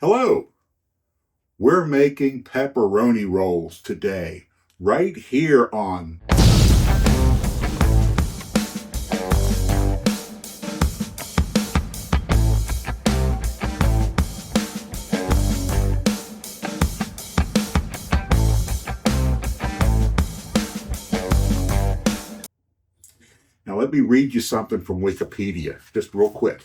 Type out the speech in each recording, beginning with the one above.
Hello, we're making pepperoni rolls today, right here on Now let me read you something from Wikipedia, just real quick.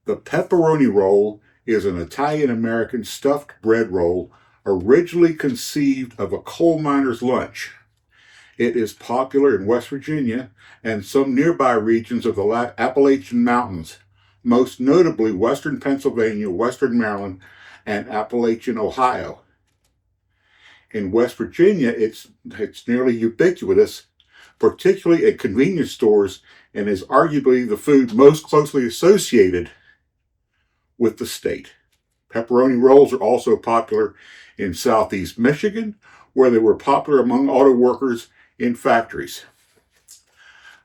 The pepperoni roll is an Italian-American stuffed bread roll originally conceived of a coal miner's lunch. It is popular in West Virginia and some nearby regions of the Appalachian Mountains, most notably western Pennsylvania, western Maryland, and Appalachian Ohio. In West Virginia, it's nearly ubiquitous, particularly at convenience stores, and is arguably the food most closely associated with the state. Pepperoni rolls are also popular in southeast Michigan, where they were popular among auto workers in factories.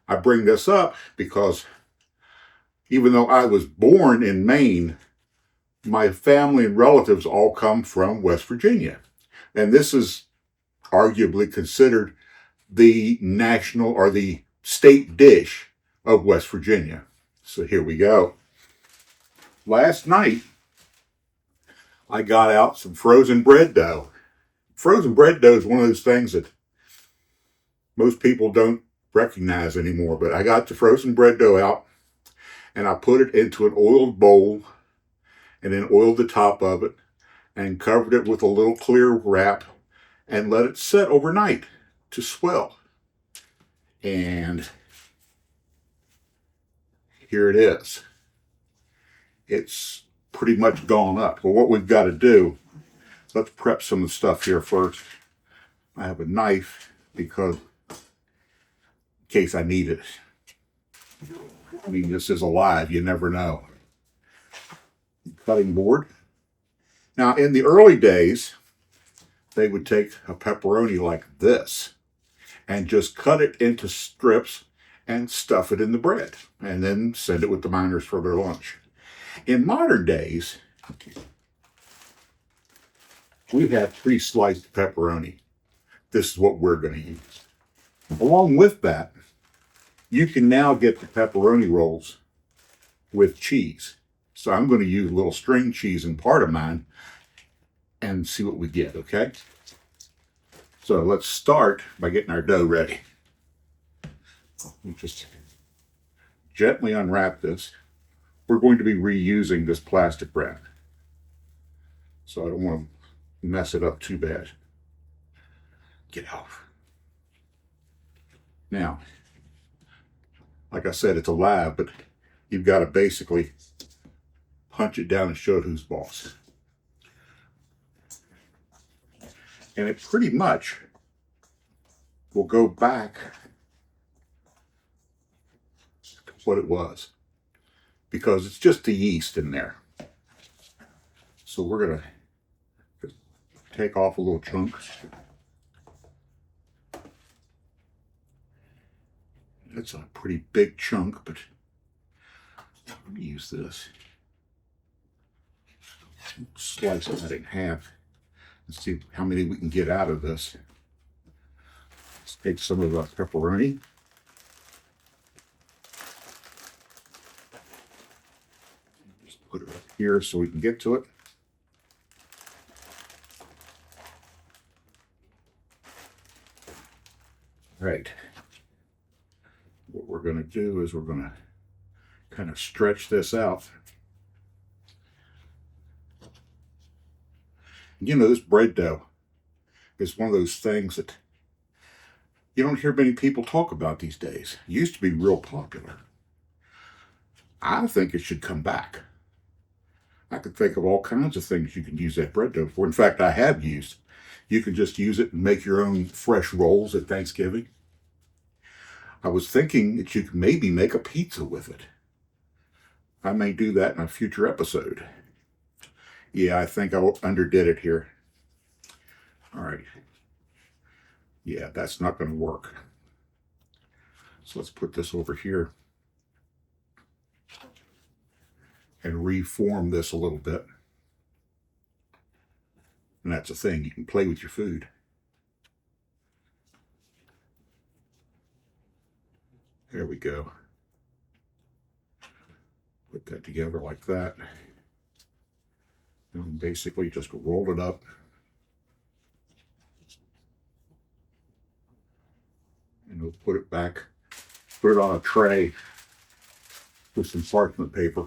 I bring this up because even though I was born in Maine, my family and relatives all come from West Virginia. And this is arguably considered the national or the state dish of West Virginia. So here we go. Last night, I got out some frozen bread dough. Frozen bread dough is one of those things that most people don't recognize anymore, but I got the frozen bread dough out and I put it into an oiled bowl and then oiled the top of it and covered it with a little clear wrap and let it set overnight to swell. And here it is. It's pretty much gone up. Well, what we've got to do, let's prep some of the stuff here first. I have a knife because in case I need it. I mean, this is alive, you never know. Cutting board. Now, in the early days, they would take a pepperoni like this and just cut it into strips and stuff it in the bread and then send it with the miners for their lunch. In modern days, we have pre-sliced pepperoni. This is what we're going to use. Along with that, you can now get the pepperoni rolls with cheese. So I'm going to use a little string cheese in part of mine and see what we get, okay? So let's start by getting our dough ready. We'll just gently unwrap this. We're going to be reusing this plastic wrap, so I don't want to mess it up too bad. Get off. Now, like I said, it's alive, but you've got to basically punch it down and show it who's boss. And it pretty much will go back to what it was, because it's just the yeast in there. So we're going to take off a little chunk. That's a pretty big chunk, but I'm going to use this. Slice that in half and see how many we can get out of this. Let's take some of the pepperoni. Just put it up here so we can get to it. All right. What we're going to do is we're going to kind of stretch this out. You know, this bread dough is one of those things that you don't hear many people talk about these days. It used to be real popular. I think it should come back. I could think of all kinds of things you can use that bread dough for. In fact, I have used. You can just use it and make your own fresh rolls at Thanksgiving. I was thinking that you could maybe make a pizza with it. I may do that in a future episode. Yeah, I think I underdid it here. All right. Yeah, that's not going to work. So let's put this over here and reform this a little bit. And that's the thing, you can play with your food. There we go. Put that together like that. And basically just roll it up. And we'll put it back, put it on a tray with some parchment paper,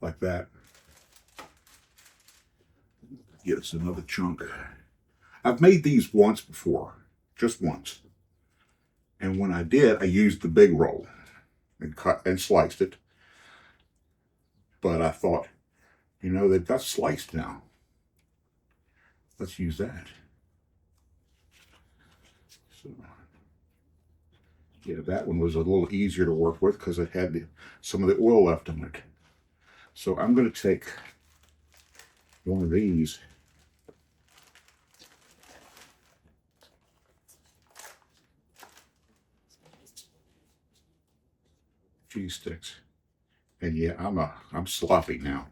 like that. Get us another chunk. I've made these once before, just once. And when I did, I used the big roll and cut and sliced it. But I thought, you know, they've got sliced now. Let's use that. So, yeah, that one was a little easier to work with because it had some of the oil left in it. So I'm going to take one of these. Cheese sticks. And yeah, I'm sloppy now.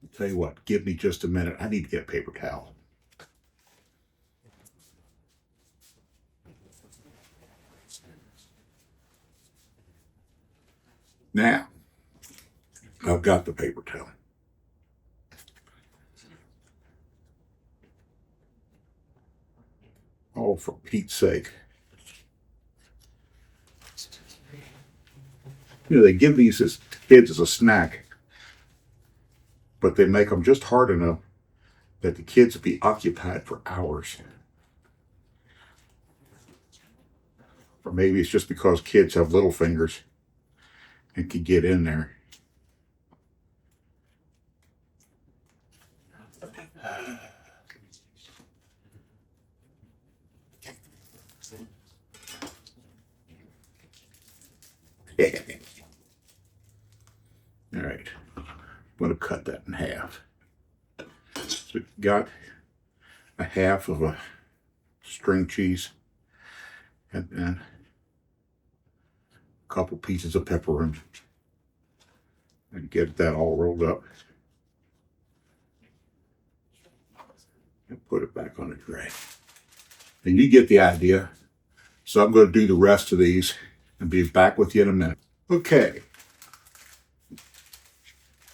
I'll tell you what, give me just a minute. I need to get a paper towel. Now, I've got the paper towel. Oh, for Pete's sake. You know, they give these as kids as a snack, but they make them just hard enough that the kids will be occupied for hours. Or maybe it's just because kids have little fingers and can get in there. All right, I'm going to cut that in half. So we've got a half of a string cheese and then a couple pieces of pepperoni and get that all rolled up and put it back on the tray. And you get the idea. So I'm going to do the rest of these and be back with you in a minute. Okay.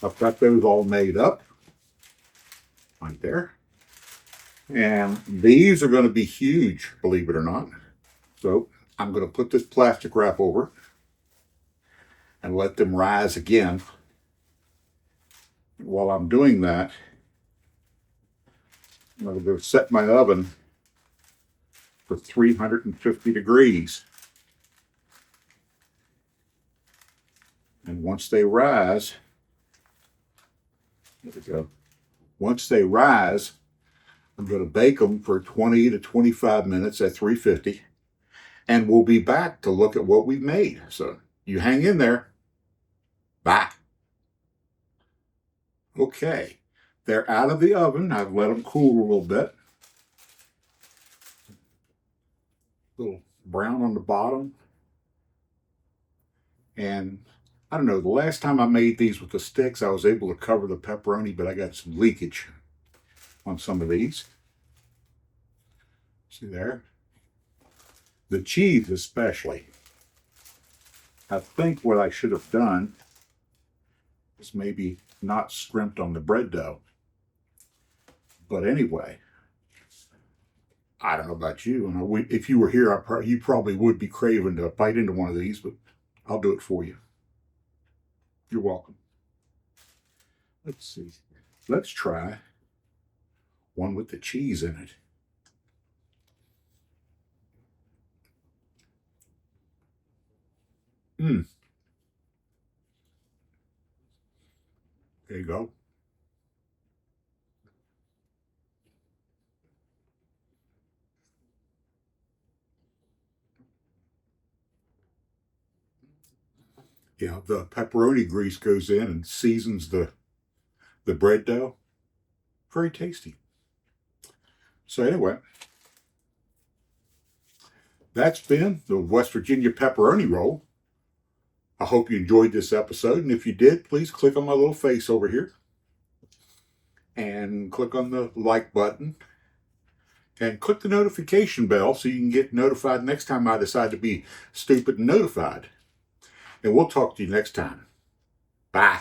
I've got those all made up. Right there. And these are going to be huge, believe it or not. So I'm going to put this plastic wrap over and let them rise again. While I'm doing that, I'm going to go set my oven for 350 degrees. And once they rise, there we go. Once they rise, I'm going to bake them for 20 to 25 minutes at 350. And we'll be back to look at what we've made. So you hang in there. Bye. Okay. They're out of the oven. I've let them cool a little bit. A little brown on the bottom. And I don't know, the last time I made these with the sticks, I was able to cover the pepperoni, but I got some leakage on some of these. See there? The cheese especially. I think what I should have done is maybe not scrimped on the bread dough. But anyway, I don't know about you. And if you were here, you probably would be craving to bite into one of these, but I'll do it for you. You're welcome. Let's see. Let's try one with the cheese in it. There you go. Yeah, the pepperoni grease goes in and seasons the bread dough. Very tasty. So anyway, that's been the West Virginia Pepperoni Roll. I hope you enjoyed this episode, and if you did, please click on my little face over here and click on the like button and click the notification bell so you can get notified next time I decide to be stupid and notified. And we'll talk to you next time. Bye.